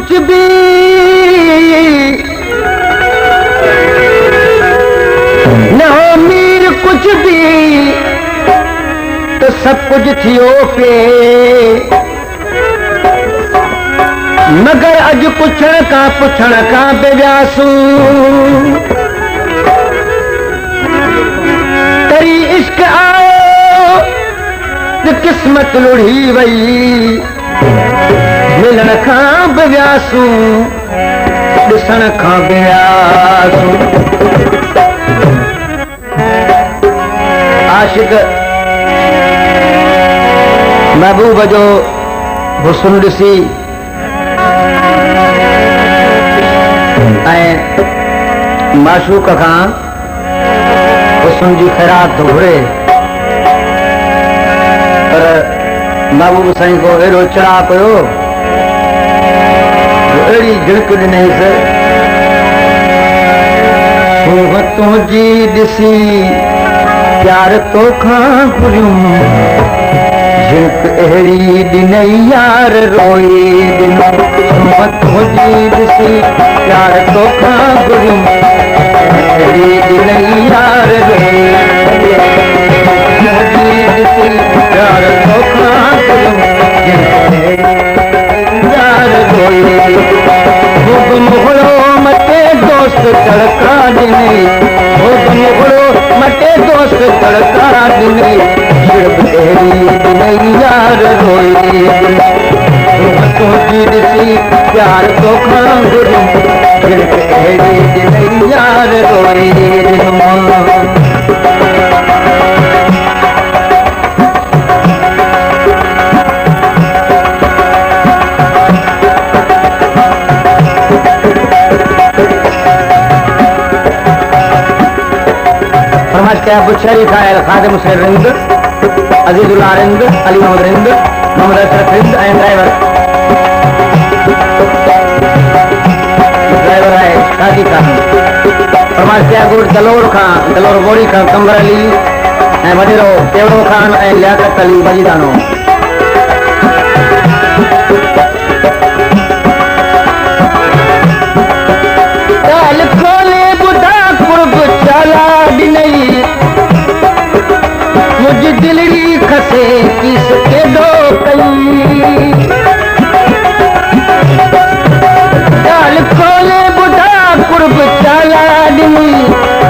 कुछ भी न हो मीर कुछ भी तो सब कुछ थियो पे मगर अज पुछण का बेव्यासू तरी इश्क आओ तो किस्मत लुढ़ी वई मिलण खां बेव्यासू ॾिसण खां बेव्यासू आशिक महबूब जो हुस्न ॾिसी ऐं माशूक खां हुस्न जी ख़ैरात थो घुरे पर महबूब साईं को अहिड़ो चढ़ा पियो अहिड़ी झिड़क ॾिनईसि तुंहिंजी ॾिसी प्यार तोखां घुरियूं झिड़क अहिड़ी ॾिनई यार रोई ॾिनो तुंहिंजी ॾिसी प्यार तोखां घुरियूं अहिड़ी ॾिनई यार रोई तुंहिंजी ॾिसी प्यार तोखां घुरियूं यार रोई मुखड़ो मटे दोस्त तड़का ॾिनई मुखड़ो मटे दोस्त तड़का ॾिनई झिड़क अहिड़ी ॾिनई यार रोई तुंहिंजी ॾिसी प्यार तोखां घुरियूं झिड़क अहिड़ी ॾिनई यार रोई क्या बुशरी खायल खादिम हुसैन रिंद अजीजुल्लाह रिंद अली मोहम्मद रिंद मोहम्मद अशरफ रिंद ऐं ड्राइवर है शादी खान फरमाइश क्या गुड दलोर गोड़ी खां कमर अली ऐं वॾेरो केवड़ो खान ऐं लियाकत अली बजीदानो ताल खोले बुधा कुर्ब चाला ॾिनई मुझ दिलड़ी खसे किस के दो कई डाल खोले बुधा कुर्ब चाला ॾिनी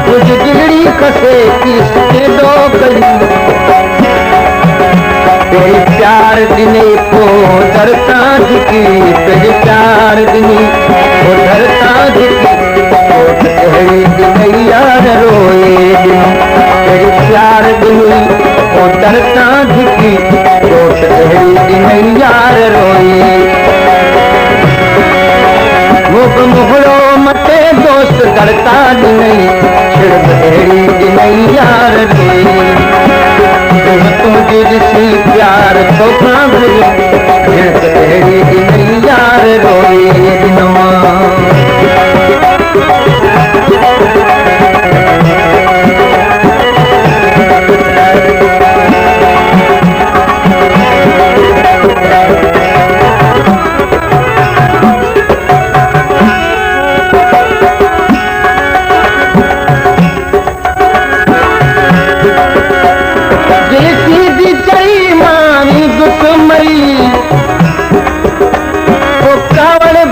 मुझ दिलड़ी खसे किस के दो कई तेरी प्यार ॾिने पो दरता झुकी तेरी प्यार ॾिनी पो दरता झुकी अहिड़ी ॾिनई यार रोए ॾिनो तेरी प्यार ॾिनी पो दरता झुकी कोट अहिड़ी ॾिनई यार रोई मुखड़ो मटे दोस्त दरता ॾिनई छिड़क अहिड़ी ॾिनई यार रोई तुंहिंजी ॾिसी प्यार तोखां घुरियूं झिड़क अहिड़ी ॾिनई यार रोई ॾिनो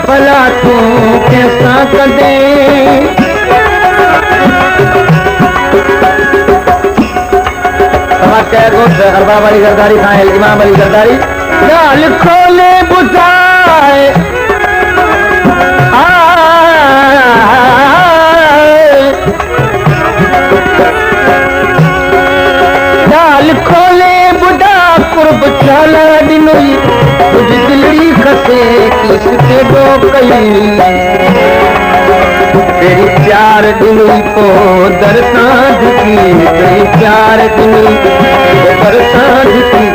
भला तूं कंहिंसां कदे अरबाब अली ज़रदारी खां इमाम अली ज़रदारी ॻाल्हि खोले ॿुधाए ॻाल्हि खोले ॿुधा कुर्ब चाला ॾिनई तुंहिंजी दिलड़ी खसे किस के दो कई तेरी प्यार ॾिनी पो दरता झुकी तेरी प्यार ॾिनी पो दरता झुकी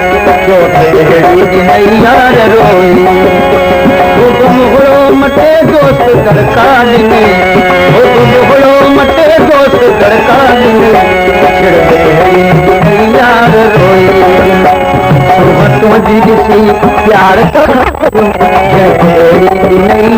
चोट अहिड़ी ॾिनई यार रोई मुखड़ो मटे दोस्त तड़का ॾिने मुखड़ो मटे दोस्त तड़का ॾिने छिड़क अहिड़ी ॾिनई यार रोई तुंहिंजी ॾिसी प्यार तोखां घुरियूं झिड़क अहिड़ी ॾिनई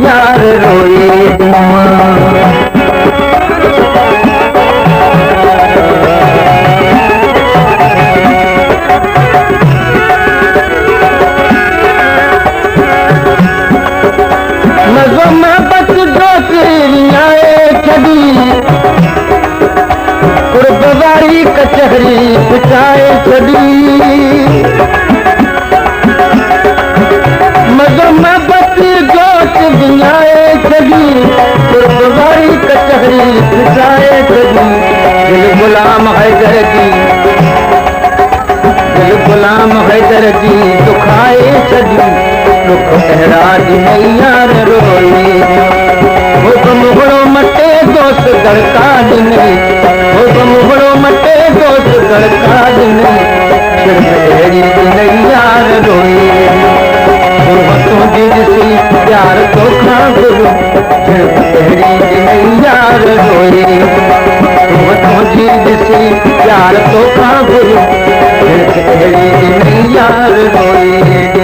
गुलाम हैदर जी दुखाए छॾियूं दुख अहिड़ा ॾिनई यार रोए मुहिड़ो मटे दोस्त गड़का ॾिनई मुहिड़ो मटे दोस्त गड़का ॾिनई सिर्फ़ अहिड़ी ॾिनई यार रोए तुंहिंजी ॾिसी प्यार तोखां घुरो सिर्फ़ अहिड़ी ॾिनई यार रोए तुंहिंजी ॾिसी प्यार तोखां घुरो सिर्फ़ अहिड़ी ॾिनई यार रोए